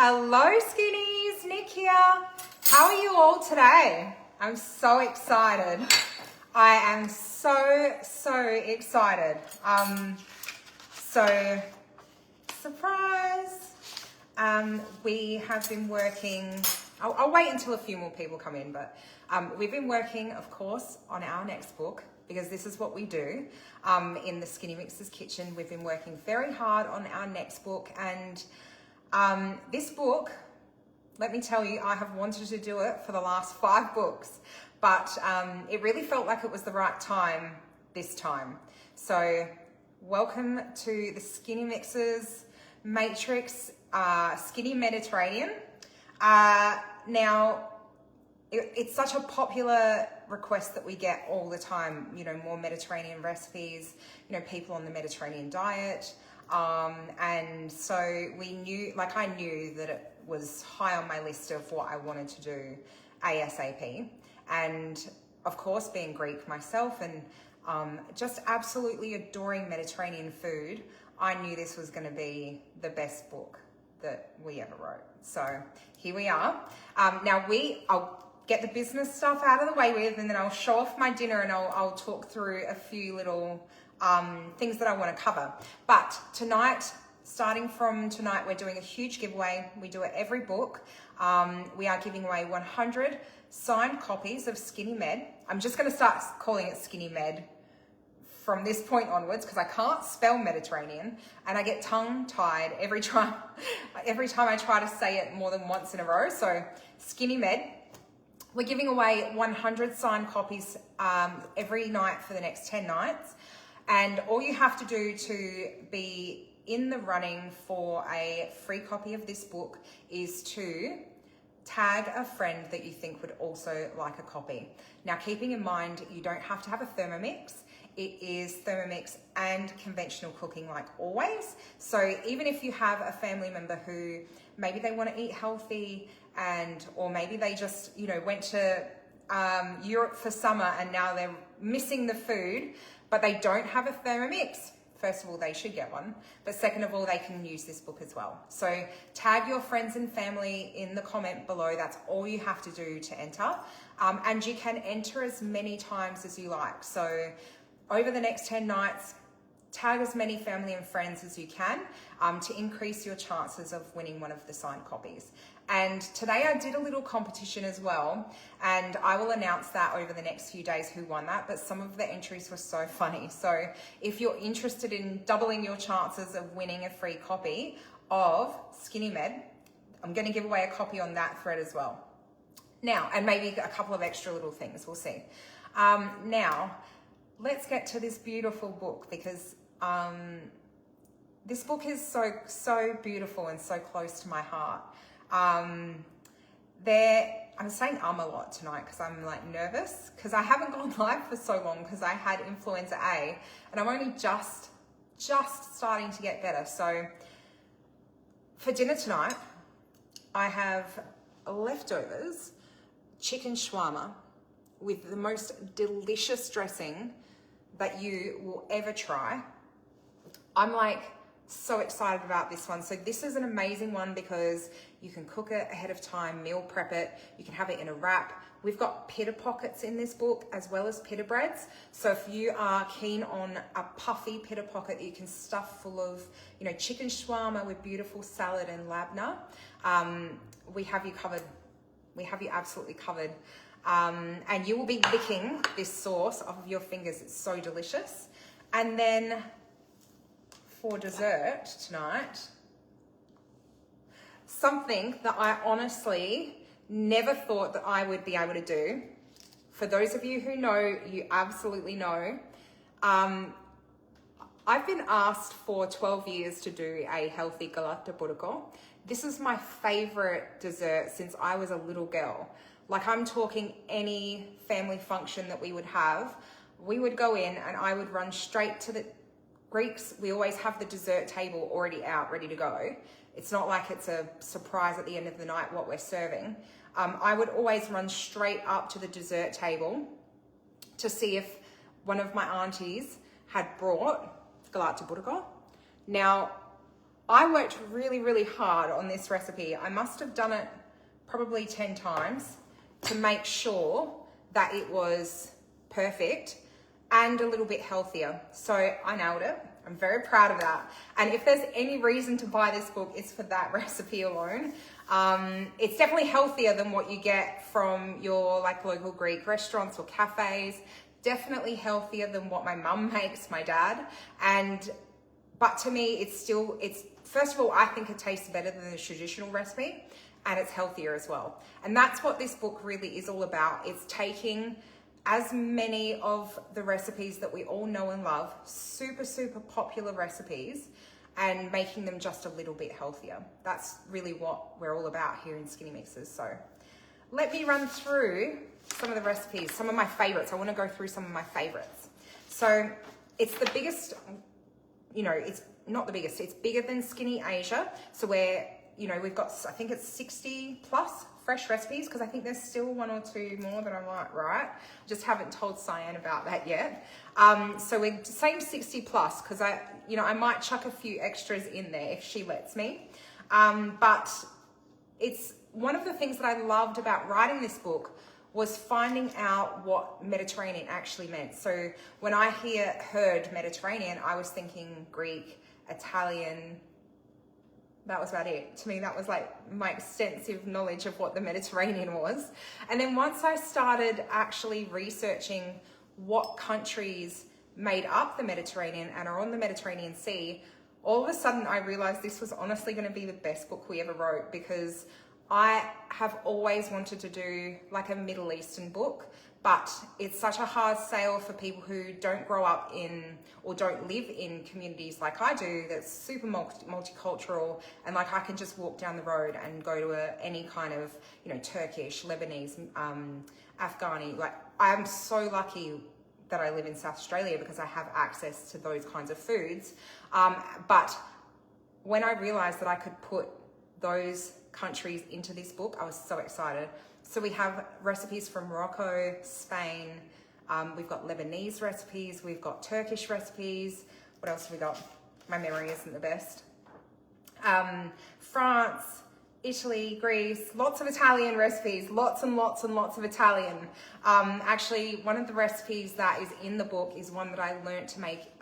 Hello Skinnies, Nick here. How are you all today? I'm so excited. I am so excited. So, surprise. We have been working, I'll wait until a few more people come in, but we've been working, of course, on our next book, because this is what we do in the Skinnymixers kitchen. We've been working very hard on our next book, and this book, let me tell you, I have wanted to do it for the last 5 books, but it really felt like it was the right time this time. So welcome to the Skinnymixers Matrix SkinnyMediterranean. Now, it's such a popular request that we get all the time, you know, more Mediterranean recipes, you know, people on the Mediterranean diet. And so I knew that it was high on my list of what I wanted to do ASAP. And of course, being Greek myself and just absolutely adoring Mediterranean food, I knew this was going to be the best book that we ever wrote. So here we are. Now I'll get the business stuff out of the way with, and then I'll show off my dinner, and I'll talk through a few little things that I want to cover. But tonight, starting from tonight, we're doing a huge giveaway. We do it every book. We are giving away 100 signed copies of SkinnyMed. I'm just going to start calling it SkinnyMed from this point onwards, because I can't spell Mediterranean and I get tongue-tied every time I try to say it more than once in a row. So SkinnyMed. We're giving away 100 signed copies every night for the next 10 nights. And all you have to do to be in the running for a free copy of this book is to tag a friend that you think would also like a copy. Now, keeping in mind, you don't have to have a Thermomix. It is Thermomix and conventional cooking like always. So even if you have a family member who maybe they want to eat healthy, or maybe they just, you know, went to Europe for summer and now they're missing the food, but they don't have a Thermomix. First of all, they should get one. But second of all, they can use this book as well. So tag your friends and family in the comment below. That's all you have to do to enter. And you can enter as many times as you like. So over the next 10 nights, tag as many family and friends as you can to increase your chances of winning one of the signed copies. And today I did a little competition as well, and I will announce that over the next few days who won that, but some of the entries were so funny. So if you're interested in doubling your chances of winning a free copy of SkinnyMed, I'm going to give away a copy on that thread as well. Now, and maybe a couple of extra little things, we'll see. Now, let's get to this beautiful book, because this book is so beautiful and so close to my heart. I'm saying a lot tonight because I'm like nervous, because I haven't gone live for so long because I had influenza A and I'm only just starting to get better. So for dinner tonight, I have leftovers chicken shawarma with the most delicious dressing that you will ever try. I'm like so excited about this one. So this is an amazing one because you can cook it ahead of time, meal prep it, you can have it in a wrap. We've got pita pockets in this book as well as pita breads. So if you are keen on a puffy pita pocket that you can stuff full of, you know, chicken shawarma with beautiful salad and labna, we have you covered. We have you absolutely covered. And you will be licking this sauce off of your fingers. It's so delicious. And then for dessert tonight, something that I honestly never thought that I would be able to do. For those of you who know, you absolutely know. I've been asked for 12 years to do a healthy galata burko. This is my favorite dessert since I was a little girl. Like, I'm talking any family function that we would have, we would go in and I would run straight to the Greeks. We always have the dessert table already out, ready to go. It's not like it's a surprise at the end of the night what we're serving. I would always run straight up to the dessert table to see if one of my aunties had brought galata burko. Now, I worked really, really hard on this recipe. I must have done it probably 10 times to make sure that it was perfect and a little bit healthier. So I nailed it. I'm very proud of that. And if there's any reason to buy this book, it's for that recipe alone. It's definitely healthier than what you get from your like local Greek restaurants or cafes. Definitely healthier than what my mum makes, my dad. But to me, it's first of all, I think it tastes better than the traditional recipe, and it's healthier as well. And that's what this book really is all about. It's taking as many of the recipes that we all know and love, super, super popular recipes, and making them just a little bit healthier. That's really what we're all about here in Skinnymixers. So let me run through some of the recipes, some of my favorites. I want to go through some of my favorites. So it's the biggest, it's not the biggest, it's bigger than SkinnyAsia. So we've got, I think it's 60 plus fresh recipes, because I think there's still one or two more that I might write. Just haven't told Cyan about that yet. So we're saying 60 plus, because I might chuck a few extras in there if she lets me. But it's one of the things that I loved about writing this book was finding out what Mediterranean actually meant. So when I heard Mediterranean, I was thinking Greek, Italian. That was about it. To me, that was like my extensive knowledge of what the Mediterranean was. And then once I started actually researching what countries made up the Mediterranean and are on the Mediterranean Sea, all of a sudden I realized this was honestly going to be the best book we ever wrote, because I have always wanted to do like a Middle Eastern book, but it's such a hard sale for people who don't grow up in or don't live in communities like I do, that's super multicultural, and like I can just walk down the road and go to any kind of, Turkish, Lebanese, Afghani. Like, I'm so lucky that I live in South Australia because I have access to those kinds of foods. But when I realized that I could put those countries into this book, I was so excited. So we have recipes from Morocco, Spain, we've got Lebanese recipes, we've got Turkish recipes. What else have we got? My memory isn't the best. France, Italy, Greece, lots of Italian recipes, lots and lots and lots of Italian. Actually, one of the recipes that is in the book is one that I learned to make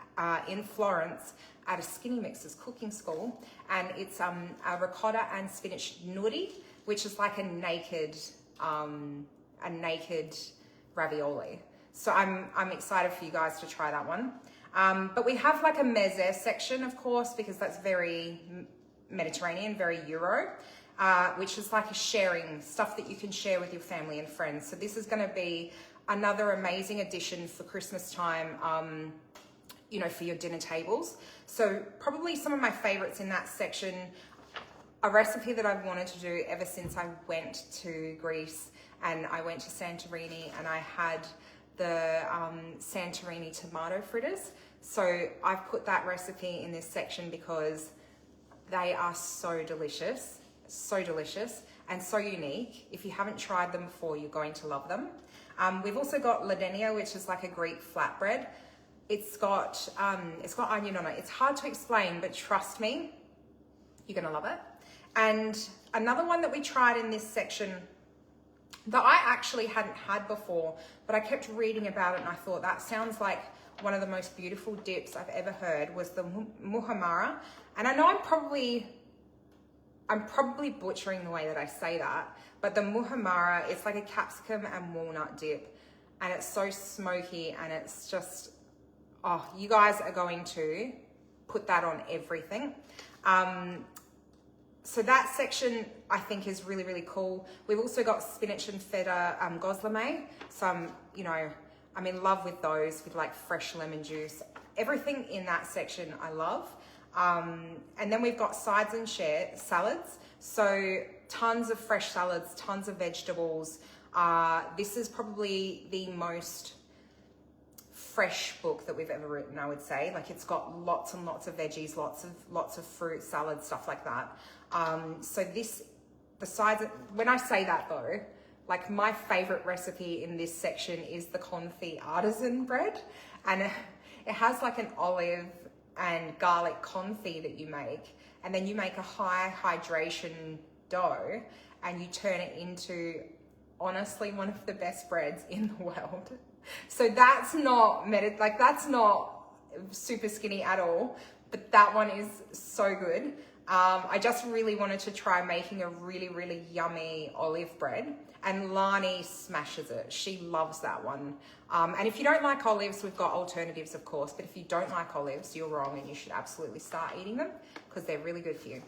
in Florence at a Skinnymixers cooking school, and it's a ricotta and spinach gnudi, which is like a naked ravioli. So I'm excited for you guys to try that one. But we have like a meze section, of course, because that's very Mediterranean, very Euro, which is like a sharing, stuff that you can share with your family and friends. So this is going to be another amazing addition for Christmas time, for your dinner tables. So probably some of my favorites in that section, a recipe that I've wanted to do ever since I went to Greece and I went to Santorini, and I had the Santorini tomato fritters. So I've put that recipe in this section because they are so delicious, and so unique. If you haven't tried them before, you're going to love them. We've also got ladenia, which is like a Greek flatbread. It's got onion on it. It's hard to explain, but trust me, you're gonna love it. And another one that we tried in this section that I actually hadn't had before, but I kept reading about it and I thought that sounds like one of the most beautiful dips I've ever heard, was the muhammara. And I know I'm probably butchering the way that I say that, but the muhammara, it's like a capsicum and walnut dip, and it's so smoky, and it's just, oh, you guys are going to put that on everything. So that section I think is really, really cool. We've also got spinach and feta gozleme. So I'm in love with those, with like fresh lemon juice. Everything in that section I love. And then we've got sides and salads. So tons of fresh salads, tons of vegetables. This is probably the most fresh book that we've ever written, I would say. Like, it's got lots and lots of veggies, lots of fruit, salad, stuff like that. So the sides, when I say that though, like my favorite recipe in this section is the confit artisan bread, and it has like an olive and garlic confit that you make, and then you make a high hydration dough and you turn it into honestly one of the best breads in the world. So that's not that's not super skinny at all, but that one is so good. I just really wanted to try making a really, really yummy olive bread, and Lani smashes it. She loves that one. And if you don't like olives, we've got alternatives, of course, but if you don't like olives, you're wrong and you should absolutely start eating them because they're really good for you.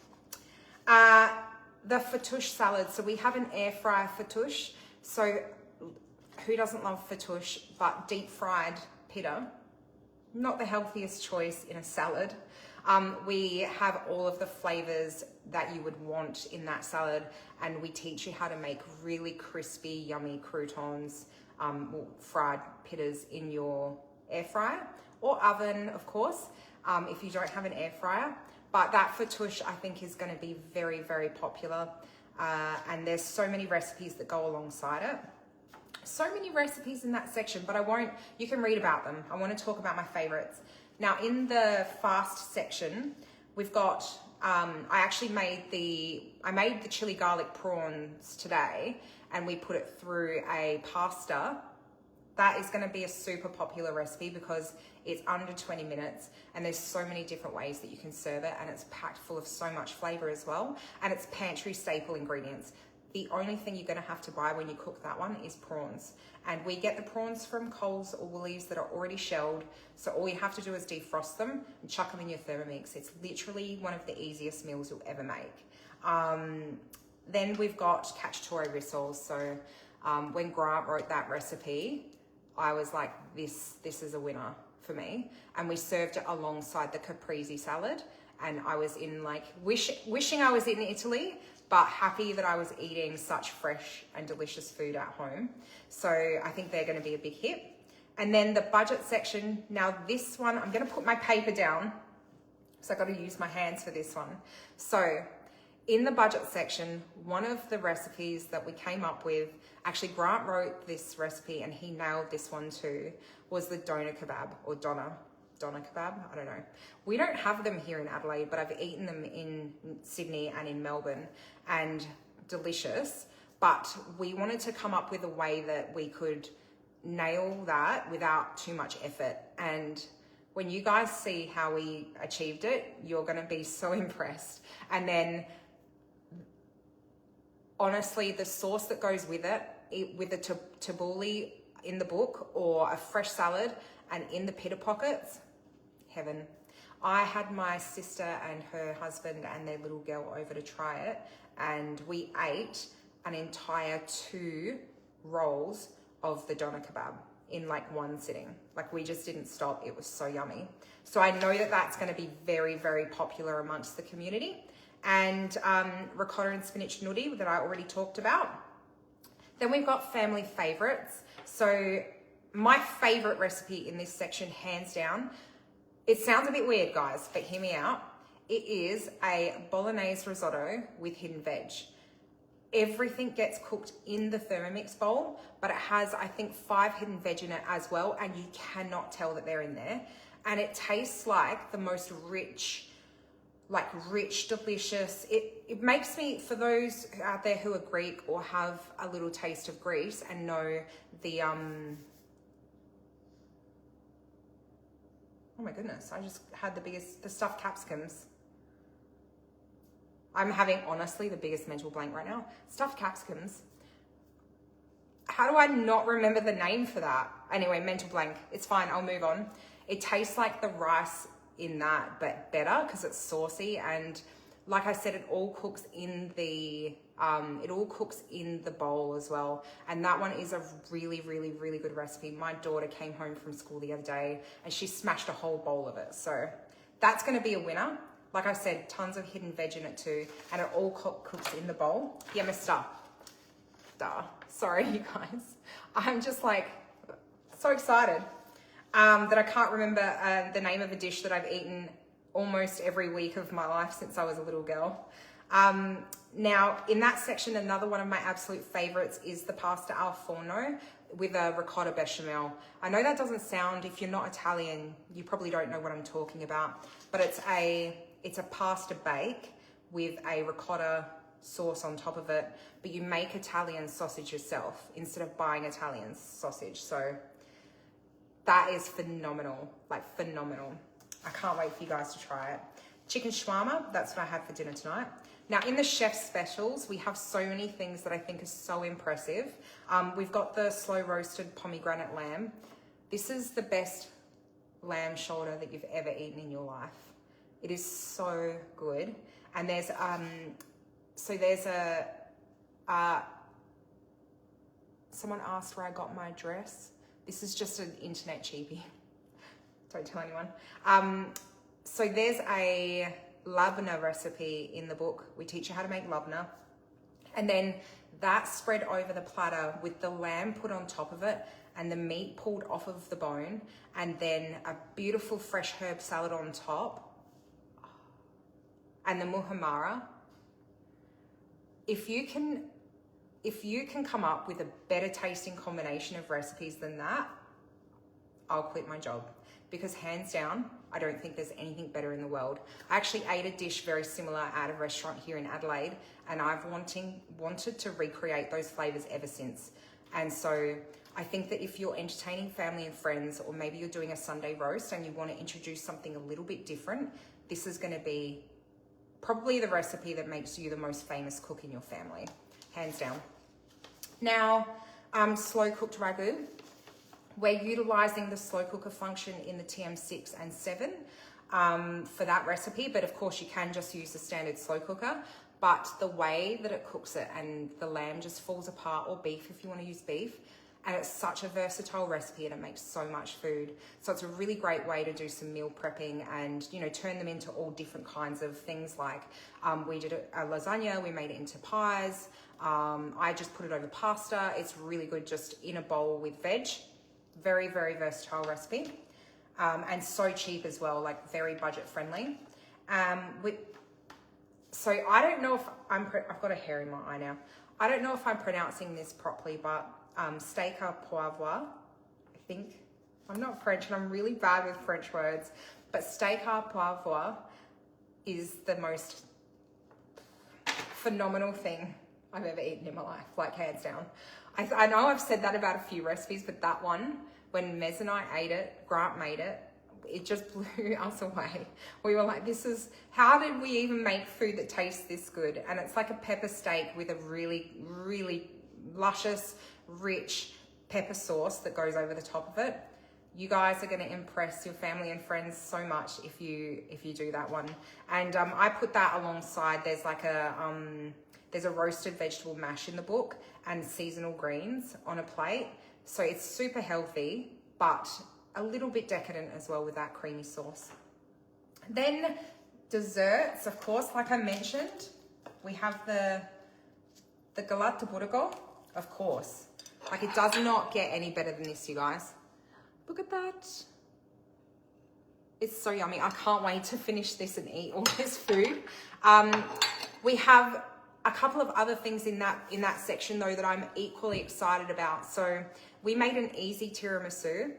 The fattoush salad. So we have an air fryer fattoush. So who doesn't love fattoush, but deep fried pita? Not the healthiest choice in a salad. We have all of the flavors that you would want in that salad, and we teach you how to make really crispy, yummy croutons, fried pitas in your air fryer or oven, of course, if you don't have an air fryer. But that fattoush, I think, is going to be very, very popular. And there's so many recipes that go alongside it. So many recipes in that section, but you can read about them. I want to talk about my favorites. Now, in the fast section, we've got, I made the chili garlic prawns today, and we put it through a pasta. That is going to be a super popular recipe because it's under 20 minutes and there's so many different ways that you can serve it, and it's packed full of so much flavor as well, and it's pantry staple ingredients. The only thing you're going to have to buy when you cook that one is prawns. And we get the prawns from Coles or Woolies that are already shelled. So all you have to do is defrost them and chuck them in your Thermomix. It's literally one of the easiest meals you'll ever make. Then we've got cacciatore rissoles. So when Grant wrote that recipe, I was like, this is a winner for me. And we served it alongside the caprese salad. And I was in wishing I was in Italy, but happy that I was eating such fresh and delicious food at home. So I think they're going to be a big hit. And then the budget section. Now this one, I'm going to put my paper down, so I've got to use my hands for this one. So in the budget section, one of the recipes that we came up with, actually Grant wrote this recipe and he nailed this one too, was the doner kebab, or doner kebab, I don't know. We don't have them here in Adelaide, but I've eaten them in Sydney and in Melbourne, and delicious. But we wanted to come up with a way that we could nail that without too much effort. And when you guys see how we achieved it, you're going to be so impressed. And then honestly, the sauce that goes with it with the tabbouleh in the book, or a fresh salad and in the pita pockets, heaven. I had my sister and her husband and their little girl over to try it, and we ate an entire 2 rolls of the doner kebab in one sitting. We just didn't stop. It was so yummy. So I know that that's going to be very, very popular amongst the community. And ricotta and spinach gnudi that I already talked about. Then we've got family favorites. So my favorite recipe in this section, hands down, it sounds a bit weird, guys, but hear me out. It is a bolognese risotto with hidden veg. Everything gets cooked in the Thermomix bowl, but it has, I think, 5 hidden veg in it as well, and you cannot tell that they're in there. And it tastes like the most rich, delicious. It makes me, for those out there who are Greek or have a little taste of Greece and know the, oh my goodness, I just had the stuffed capsicums. I'm having, honestly, the biggest mental blank right now. Stuffed capsicums. How do I not remember the name for that? Anyway, mental blank. It's fine, I'll move on. It tastes like the rice in that, but better because it's saucy, and like I said, it all cooks in the bowl as well. And that one is a really, really, really good recipe. My daughter came home from school the other day and she smashed a whole bowl of it. So that's going to be a winner. Like I said, tons of hidden veg in it too, and it all cooks in the bowl. Yeah, mister. Duh. Sorry, you guys. I'm just so excited that I can't remember the name of a dish that I've eaten almost every week of my life since I was a little girl. Now, in that section, another one of my absolute favorites is the pasta al forno. with a ricotta bechamel. I know that doesn't sound, if you're not Italian, you probably don't know what I'm talking about, but it's a pasta bake with a ricotta sauce on top of it, but you make Italian sausage yourself instead of buying Italian sausage. So that is phenomenal, like phenomenal. I can't wait for you guys to try it. Chicken shawarma, that's what I had for dinner tonight. Now in the chef's specials, we have so many things that I think are so impressive. We've got the slow roasted pomegranate lamb. This is the best lamb shoulder that you've ever eaten in your life. It is so good. And there's someone asked where I got my dress. This is just an internet cheapie. Don't tell anyone. So there's a labna recipe in the book. We teach you how to make labna. And then that spread over the platter with the lamb put on top of it and the meat pulled off of the bone, and then a beautiful fresh herb salad on top, and the muhammara. If you can come up with a better tasting combination of recipes than that, I'll quit my job. Because hands down, I don't think there's anything better in the world. I actually ate a dish very similar at a restaurant here in Adelaide, and I've wanted to recreate those flavors ever since. And so I think that if you're entertaining family and friends, or maybe you're doing a Sunday roast and you want to introduce something a little bit different, this is going to be probably the recipe that makes you the most famous cook in your family, hands down. Now, slow cooked ragu. We're utilizing the slow cooker function in the TM6 and 7 for that recipe, but of course you can just use the standard slow cooker, but the way that it cooks it, and the lamb just falls apart, or beef if you want to use beef, and it's such a versatile recipe and it makes so much food. So it's a really great way to do some meal prepping and, you know, turn them into all different kinds of things. Like we did a lasagna, we made it into pies. I just put it over pasta. It's really good just in a bowl with veg. Very, very versatile recipe. And so cheap as well, like very budget friendly. So I don't know if I've got a hair in my eye now. I don't know if I'm pronouncing this properly, but steak à poivre, I think. I'm not French and I'm really bad with French words, but steak à poivre is the most phenomenal thing I've ever eaten in my life, like hands down. I know I've said that about a few recipes, but that one, when Mez and I ate it, Grant made it, it just blew us away. We were like, how did we even make food that tastes this good? And it's like a pepper steak with a really, really luscious, rich pepper sauce that goes over the top of it. You guys are going to impress your family and friends so much if you do that one. And I put that alongside, there's a roasted vegetable mash in the book and seasonal greens on a plate. So it's super healthy, but a little bit decadent as well with that creamy sauce. Then desserts, of course, like I mentioned, we have the galette de bourgogne, of course. Like it does not get any better than this, you guys. Look at that. It's so yummy. I can't wait to finish this and eat all this food. We have a couple of other things in that section though that I'm equally excited about. So we made an easy tiramisu.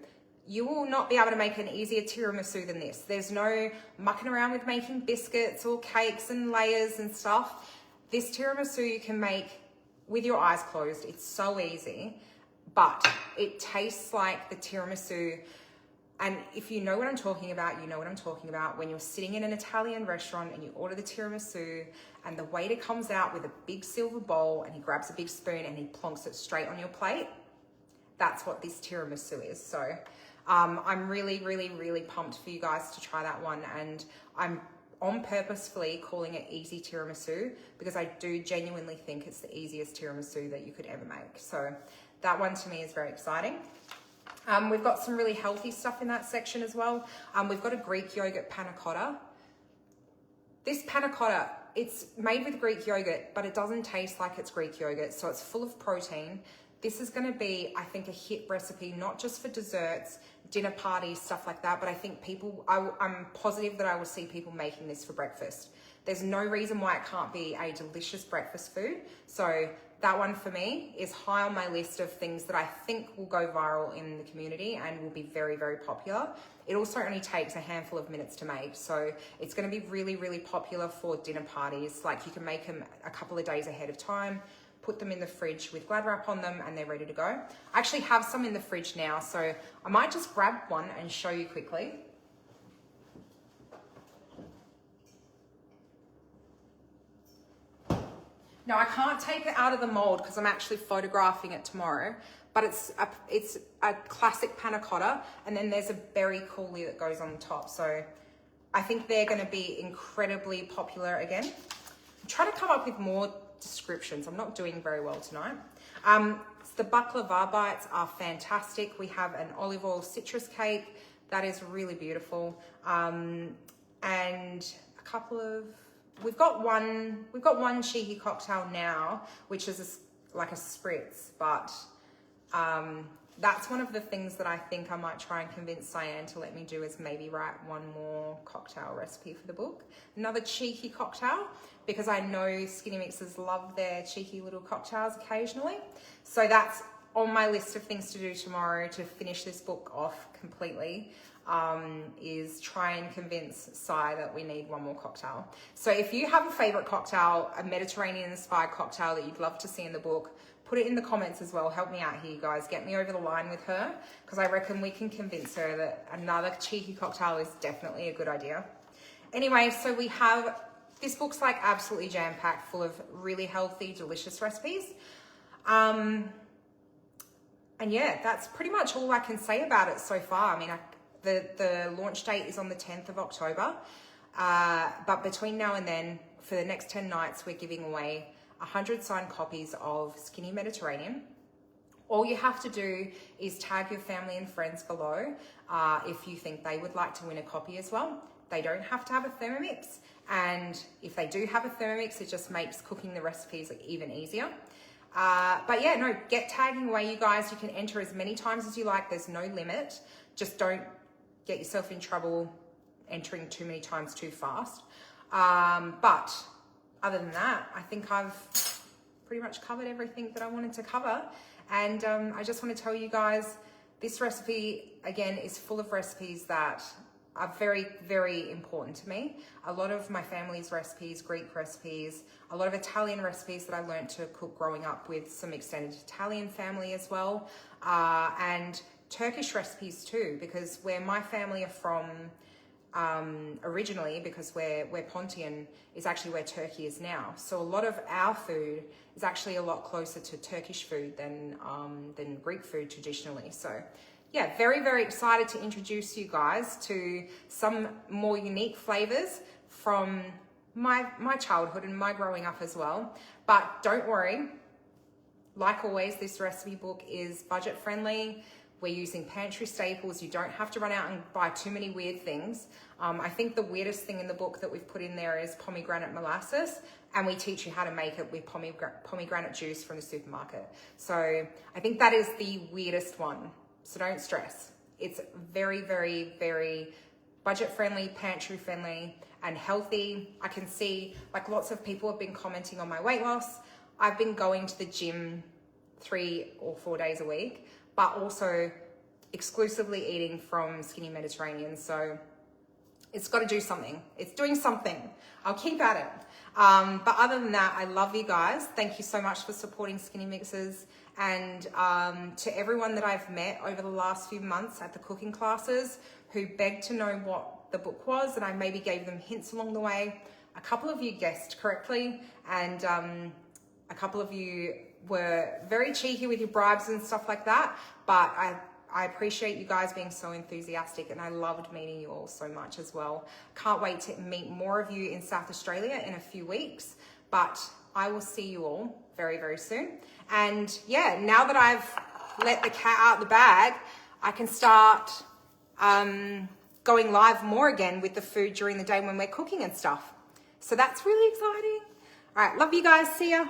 You will not be able to make an easier tiramisu than this. There's no mucking around with making biscuits or cakes and layers and stuff. This tiramisu you can make with your eyes closed. It's so easy, but it tastes like the tiramisu. And if you know what I'm talking about, you know what I'm talking about. When you're sitting in an Italian restaurant and you order the tiramisu and the waiter comes out with a big silver bowl and he grabs a big spoon and he plonks it straight on your plate, that's what this tiramisu is. So I'm really, really, really pumped for you guys to try that one. And I'm on purposefully calling it easy tiramisu because I do genuinely think it's the easiest tiramisu that you could ever make. So that one to me is very exciting. We've got some really healthy stuff in that section as well. We've got a Greek yogurt panna cotta. This panna cotta, it's made with Greek yogurt, but it doesn't taste like it's Greek yogurt. So it's full of protein. This is going to be, I think, a hit recipe, not just for desserts, dinner parties, stuff like that, but I think I'm positive that I will see people making this for breakfast there's no reason why it can't be a delicious breakfast food. So that one for me is high on my list of things that I think will go viral in the community and will be very, very popular. It also only takes a handful of minutes to make. So it's going to be really, really popular for dinner parties. Like you can make them a couple of days ahead of time, put them in the fridge with Glad wrap on them, and they're ready to go. I actually have some in the fridge now, so I might just grab one and show you quickly. Now I can't take it out of the mold because I'm actually photographing it tomorrow, but it's a classic panna cotta, and then there's a berry coulis that goes on the top. So I think they're going to be incredibly popular again. I'm trying to come up with more descriptions. I'm not doing very well tonight. The baklava bites are fantastic. We have an olive oil citrus cake that is really beautiful, and a couple of. We've got one cheeky cocktail now, which is like a spritz, but that's one of the things that I think I might try and convince Cyan to let me do, is maybe write one more cocktail recipe for the book. Another cheeky cocktail, because I know SkinnyMixers love their cheeky little cocktails occasionally. So that's on my list of things to do tomorrow to finish this book off completely. Is try and convince Sai that we need one more cocktail. So if you have a favorite cocktail, a Mediterranean inspired cocktail that you'd love to see in the book, put it in the comments as well. Help me out here, you guys. Get me over the line with her, because I reckon we can convince her that another cheeky cocktail is definitely a good idea. Anyway, so we have, this book's like absolutely jam-packed full of really healthy, delicious recipes. And yeah, that's pretty much all I can say about it so far. I mean, the launch date is on the 10th of October, but between now and then, for the next 10 nights, we're giving away 100 signed copies of Skinny Mediterranean. All you have to do is tag your family and friends below if you think they would like to win a copy as well. They don't have to have a Thermomix, and if they do have a Thermomix, it just makes cooking the recipes even easier. But yeah, no, get tagging away, you guys. You can enter as many times as you like. There's no limit. Just don't get yourself in trouble entering too many times too fast. But other than that, I think I've pretty much covered everything that I wanted to cover. And I just want to tell you guys, this recipe, again, is full of recipes that are very, very important to me. A lot of my family's recipes, Greek recipes, a lot of Italian recipes that I learned to cook growing up with some extended Italian family as well. And Turkish recipes too, because where my family are from originally, because we're Pontian, is actually where Turkey is now. So a lot of our food is actually a lot closer to Turkish food than Greek food traditionally. So yeah, very, very excited to introduce you guys to some more unique flavors from my childhood and my growing up as well. But don't worry, like always, this recipe book is budget friendly. We're using pantry staples. You don't have to run out and buy too many weird things. I think the weirdest thing in the book that we've put in there is pomegranate molasses, and we teach you how to make it with pomegranate juice from the supermarket. So I think that is the weirdest one. So don't stress. It's very, very, very budget friendly, pantry friendly, and healthy. I can see like lots of people have been commenting on my weight loss. I've been going to the gym 3 or 4 days a week, but also exclusively eating from Skinny Mediterranean. So it's got to do something. It's doing something. I'll keep at it. But other than that, I love you guys. Thank you so much for supporting SkinnyMixers. And to everyone that I've met over the last few months at the cooking classes who begged to know what the book was, and I maybe gave them hints along the way. A couple of you guessed correctly, and a couple of you were very cheeky with your bribes and stuff like that, but I appreciate you guys being so enthusiastic, and I loved meeting you all so much as well. Can't wait to meet more of you in South Australia in a few weeks, but I will see you all very, very soon. And yeah, now that I've let the cat out the bag, I can start going live more again with the food during the day when we're cooking and stuff. So that's really exciting. All right, love you guys. See ya.